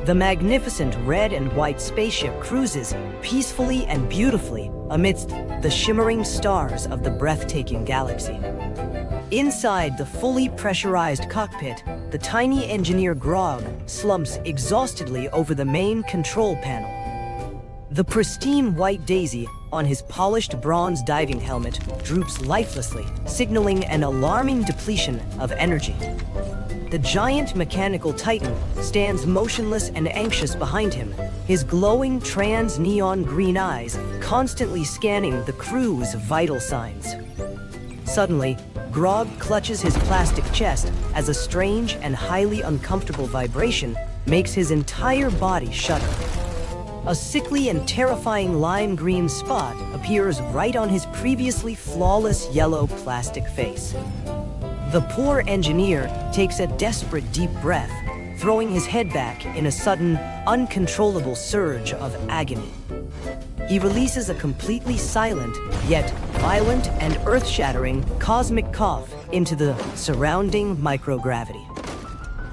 The magnificent red and white spaceship cruises peacefully and beautifully amidst the shimmering stars of the breathtaking galaxy. Inside the fully pressurized cockpit, the tiny engineer Grog slumps exhaustedly over the main control panel. The pristine white daisy on his polished bronze diving helmet droops lifelessly, signaling an alarming depletion of energy. The giant mechanical titan stands motionless and anxious behind him, his glowing trans-neon green eyes constantly scanning the crew's vital signs. Suddenly, Grog clutches his plastic chest as a strange and highly uncomfortable vibration makes his entire body shudder. A sickly and terrifying lime green spot appears right on his previously flawless yellow plastic face. The poor engineer takes a desperate deep breath, throwing his head back in a sudden, uncontrollable surge of agony. He releases a completely silent, yet violent and earth-shattering cosmic cough into the surrounding microgravity.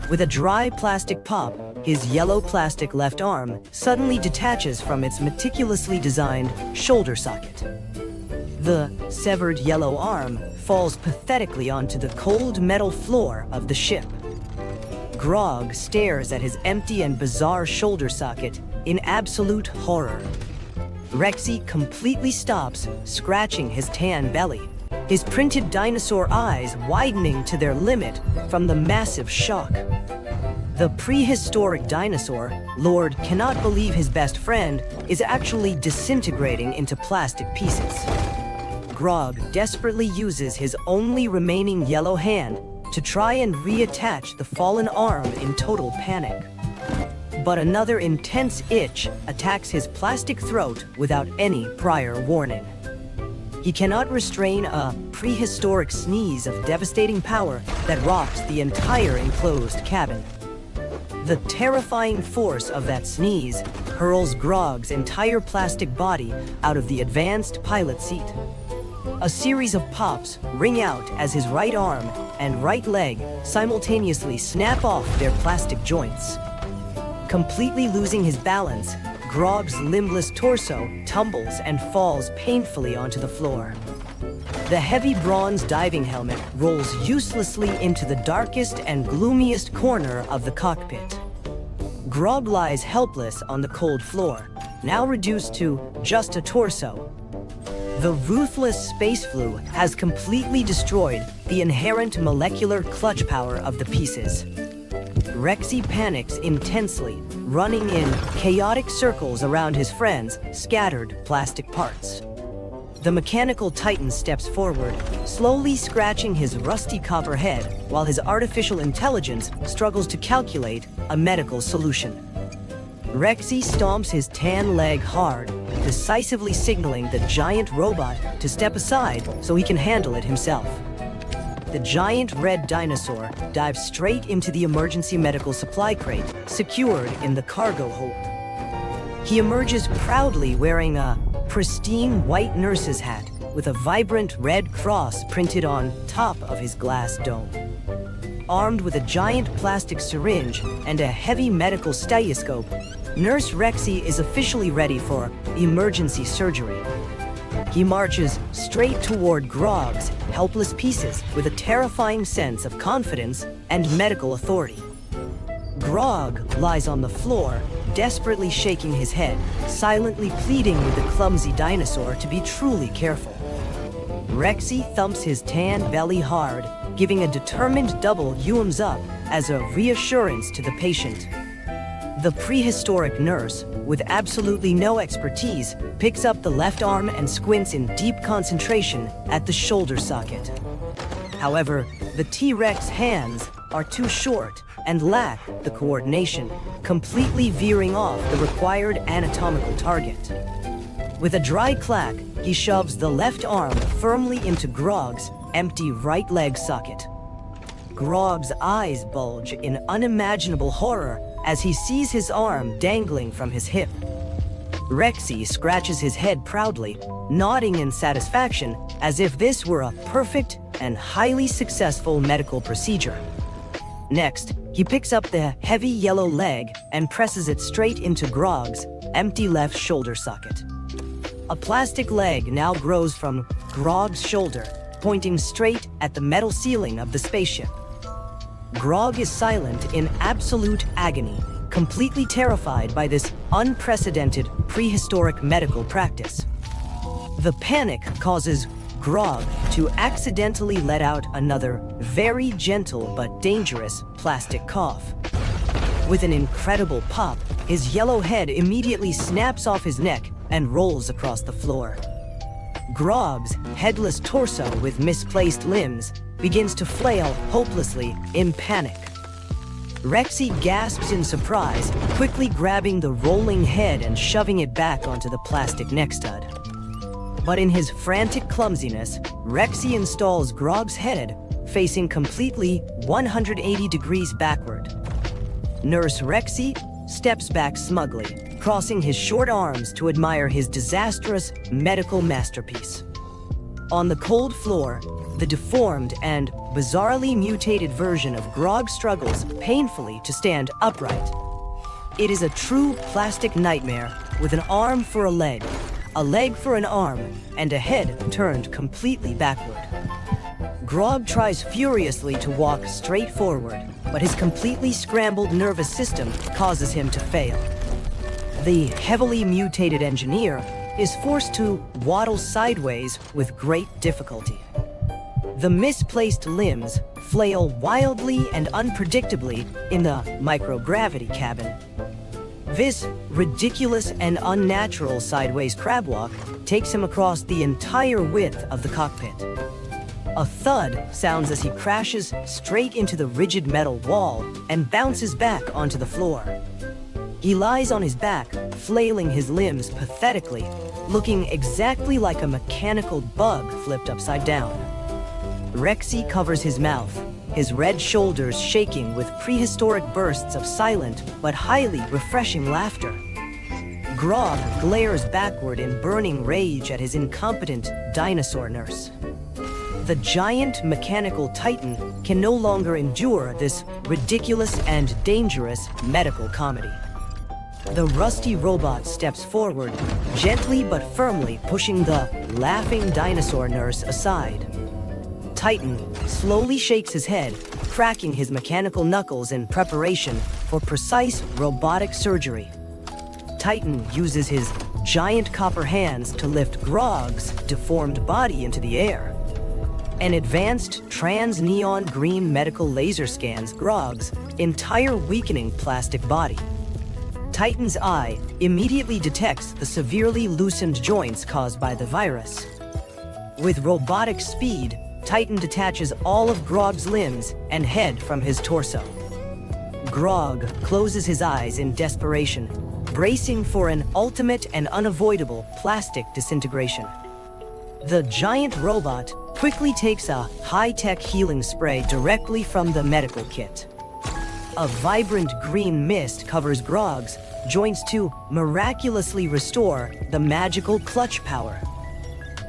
With a dry plastic pop, his yellow plastic left arm suddenly detaches from its meticulously designed shoulder socket. The severed yellow arm falls pathetically onto the cold metal floor of the ship. Grog stares at his empty and bizarre shoulder socket in absolute horror. Rexy completely stops, scratching his tan belly, his printed dinosaur eyes widening to their limit from the massive shock. The prehistoric dinosaur, Lord, cannot believe his best friend is actually disintegrating into plastic pieces. Grog desperately uses his only remaining yellow hand to try and reattach the fallen arm in total panic. But another intense itch attacks his plastic throat without any prior warning. He cannot restrain a prehistoric sneeze of devastating power that rocks the entire enclosed cabin. The terrifying force of that sneeze hurls Grog's entire plastic body out of the advanced pilot seat. A series of pops ring out as his right arm and right leg simultaneously snap off their plastic joints. Completely losing his balance, Grog's limbless torso tumbles and falls painfully onto the floor. The heavy bronze diving helmet rolls uselessly into the darkest and gloomiest corner of the cockpit. Grog lies helpless on the cold floor, now reduced to just a torso. The ruthless space flu has completely destroyed the inherent molecular clutch power of the pieces. Rexy panics intensely, running in chaotic circles around his friend's scattered plastic parts. The mechanical titan steps forward, slowly scratching his rusty copper head while his artificial intelligence struggles to calculate a medical solution. Rexy stomps his tan leg hard, decisively signaling the giant robot to step aside so he can handle it himself. The giant red dinosaur dives straight into the emergency medical supply crate secured in the cargo hold. He emerges proudly wearing a pristine white nurse's hat with a vibrant red cross printed on top of his glass dome. Armed with a giant plastic syringe and a heavy medical stethoscope, Nurse Rexy is officially ready for emergency surgery. He marches straight toward Grog's helpless pieces with a terrifying sense of confidence and medical authority. Grog lies on the floor, desperately shaking his head, silently pleading with the clumsy dinosaur to be truly careful. Rexy thumps his tan belly hard, giving a determined double thumbs up as a reassurance to the patient. The prehistoric nurse, with absolutely no expertise, picks up the left arm and squints in deep concentration at the shoulder socket. However, the T-Rex hands are too short and lack the coordination, completely veering off the required anatomical target. With a dry clack, he shoves the left arm firmly into Grog's empty right leg socket. Grog's eyes bulge in unimaginable horror as he sees his arm dangling from his hip. Rexy scratches his head proudly, nodding in satisfaction as if this were a perfect and highly successful medical procedure. Next, He picks up the heavy yellow leg and presses it straight into Grog's empty left shoulder socket. A plastic leg now grows from Grog's shoulder, pointing straight at the metal ceiling of the spaceship. Grog is silent in absolute agony, completely terrified by this unprecedented prehistoric medical practice. The panic causes Grog to accidentally let out another very gentle but dangerous plastic cough. With an incredible pop, his yellow head immediately snaps off his neck and rolls across the floor. Grog's headless torso with misplaced limbs begins to flail hopelessly in panic. Rexy gasps in surprise, quickly grabbing the rolling head and shoving it back onto the plastic neck stud. But in his frantic clumsiness, Rexy installs Grog's head facing completely 180 degrees backward. Nurse Rexy steps back smugly, crossing his short arms to admire his disastrous medical masterpiece. On the cold floor, the deformed and bizarrely mutated version of Grog struggles painfully to stand upright. It is a true plastic nightmare with an arm for a leg for an arm, and a head turned completely backward. Grog tries furiously to walk straight forward, but his completely scrambled nervous system causes him to fail. The heavily mutated engineer is forced to waddle sideways with great difficulty. The misplaced limbs flail wildly and unpredictably in the microgravity cabin. This ridiculous and unnatural sideways crab walk takes him across the entire width of the cockpit. A thud sounds as he crashes straight into the rigid metal wall and bounces back onto the floor. He lies on his back, flailing his limbs pathetically, looking exactly like a mechanical bug flipped upside down. Rexy covers his mouth, his red shoulders shaking with prehistoric bursts of silent but highly refreshing laughter. Grog glares backward in burning rage at his incompetent dinosaur nurse. The giant mechanical titan can no longer endure this ridiculous and dangerous medical comedy. The rusty robot steps forward, gently but firmly pushing the laughing dinosaur nurse aside. Titan slowly shakes his head, cracking his mechanical knuckles in preparation for precise robotic surgery. Titan uses his giant copper hands to lift Grog's deformed body into the air. An advanced trans-neon green medical laser scans Grog's entire weakening plastic body. Titan's eye immediately detects the severely loosened joints caused by the virus. With robotic speed, Titan detaches all of Grog's limbs and head from his torso. Grog closes his eyes in desperation, bracing for an ultimate and unavoidable plastic disintegration. The giant robot quickly takes a high-tech healing spray directly from the medical kit. A vibrant green mist covers Grog's joints to miraculously restore the magical clutch power.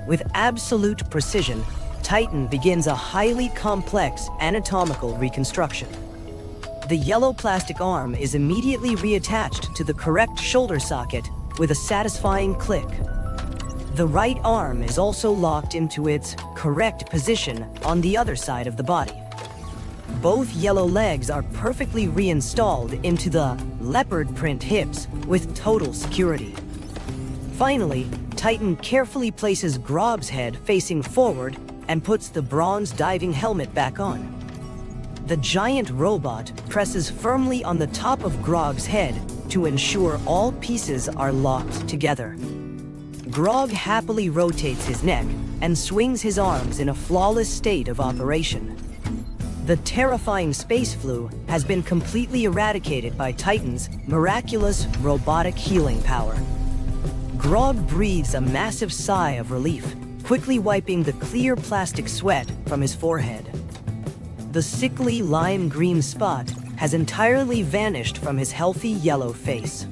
With absolute precision, Titan begins a highly complex anatomical reconstruction. The yellow plastic arm is immediately reattached to the correct shoulder socket with a satisfying click. The right arm is also locked into its correct position on the other side of the body. Both yellow legs are perfectly reinstalled into the leopard print hips with total security. Finally, Titan carefully places Grog's head facing forward and puts the bronze diving helmet back on. The giant robot presses firmly on the top of Grog's head to ensure all pieces are locked together. Grog happily rotates his neck and swings his arms in a flawless state of operation. The terrifying space flu has been completely eradicated by Titan's miraculous robotic healing power. Grog breathes a massive sigh of relief, quickly wiping the clear plastic sweat from his forehead. The sickly lime green spot has entirely vanished from his healthy yellow face.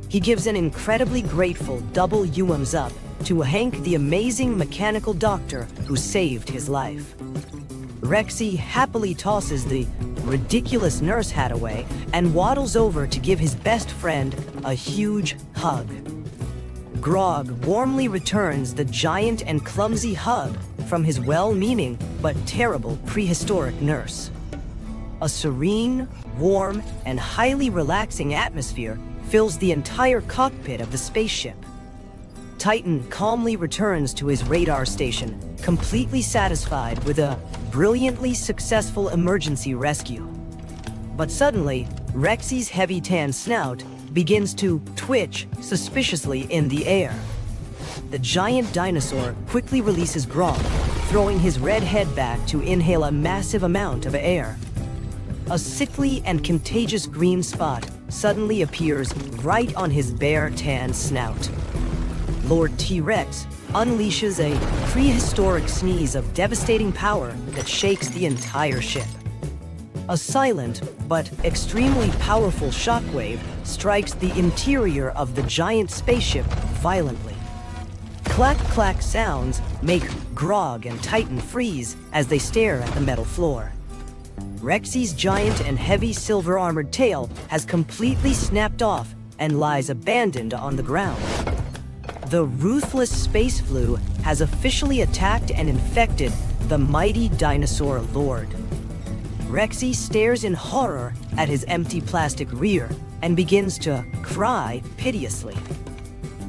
He gives an incredibly grateful double thumbs up to Hank, the amazing mechanical doctor who saved his life. Rexy happily tosses the ridiculous nurse hat away and waddles over to give his best friend a huge hug. Grog warmly returns the giant and clumsy hug from his well-meaning but terrible prehistoric nurse. A serene, warm, and highly relaxing atmosphere fills the entire cockpit of the spaceship. Titan calmly returns to his radar station, completely satisfied with a brilliantly successful emergency rescue. But suddenly, Rexy's heavy tan snout begins to twitch suspiciously in the air. The giant dinosaur quickly releases Grog, throwing his red head back to inhale a massive amount of air. A sickly and contagious green spot suddenly appears right on his bare tan snout. Lord T-Rex unleashes a prehistoric sneeze of devastating power that shakes the entire ship. A silent but extremely powerful shockwave strikes the interior of the giant spaceship violently. Clack-clack sounds make Grog and Titan freeze as they stare at the metal floor. Rexy's giant and heavy silver-armored tail has completely snapped off and lies abandoned on the ground. The ruthless space flu has officially attacked and infected the mighty dinosaur lord. Rexy stares in horror at his empty plastic rear and begins to cry piteously.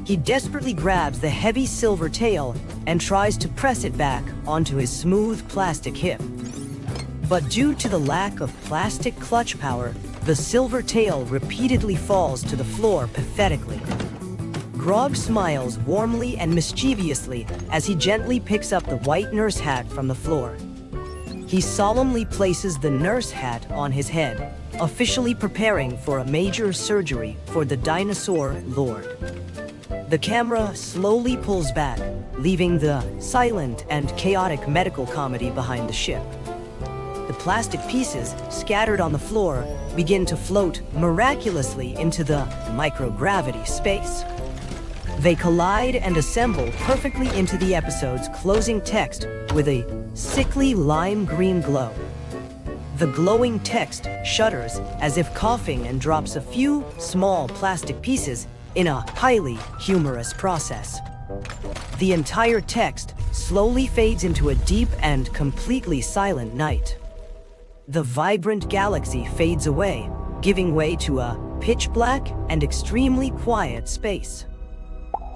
He desperately grabs the heavy silver tail and tries to press it back onto his smooth plastic hip. But due to the lack of plastic clutch power, the silver tail repeatedly falls to the floor pathetically. Grog smiles warmly and mischievously as he gently picks up the white nurse hat from the floor. He solemnly places the nurse hat on his head, officially preparing for a major surgery for the dinosaur lord. The camera slowly pulls back, leaving the silent and chaotic medical comedy behind the ship. The plastic pieces scattered on the floor begin to float miraculously into the microgravity space. They collide and assemble perfectly into the episode's closing text with a sickly lime green glow. The glowing text shudders as if coughing and drops a few small plastic pieces in a highly humorous process. The entire text slowly fades into a deep and completely silent night. The vibrant galaxy fades away, giving way to a pitch black and extremely quiet space.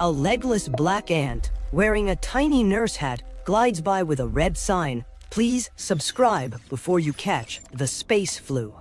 A legless black ant, wearing a tiny nurse hat, glides by with a red sign, "Please subscribe before you catch the space flu."